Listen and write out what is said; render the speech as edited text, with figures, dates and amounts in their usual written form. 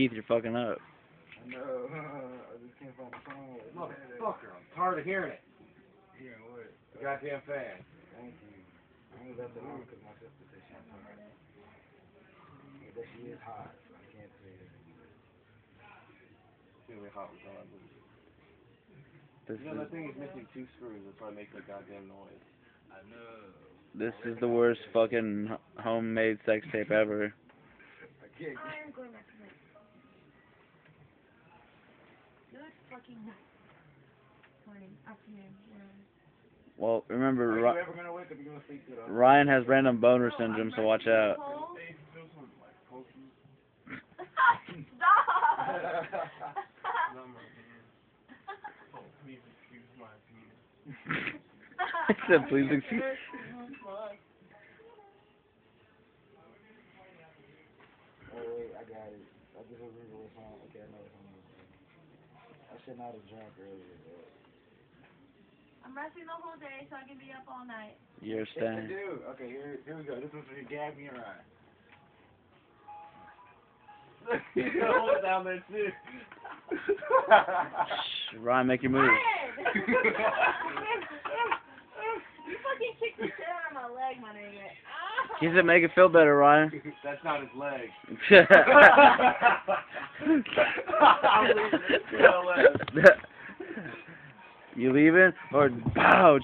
Keith, you're fucking up. No, I just can't find the song. Motherfucker, I'm tired of hearing it. Hearing what? Goddamn fan. Thank you. I only left it on because my sister said she's hot. Yeah, but she is hot, so I can't say it. It's really hot regardless. This You know, is that thing is missing 2 screws. That's why it makes that goddamn noise. I know. this is the worst fucking homemade sex tape ever. I can't get I'm going back to bed. Good fucking night. Morning, afternoon, whatever. Well, remember, Are you ever gonna wake up? You gonna sleep through the Ryan has random boner syndrome, so watch out. I said, please excuse. Oh wait, I got it. I just remember what song. Okay, I know what song. I should not have drunk earlier, but. I'm resting the whole day so I can be up all night. You're Yes, I staying. do. Okay, here we go. This one's for you, gag me right. You hold it down there too. Shh, Ryan, make your move. You fucking kicked the shit out of my leg, my nigga. Ah! He said, make it feel better, Ryan. That's not his leg. You leaving? Or, pow,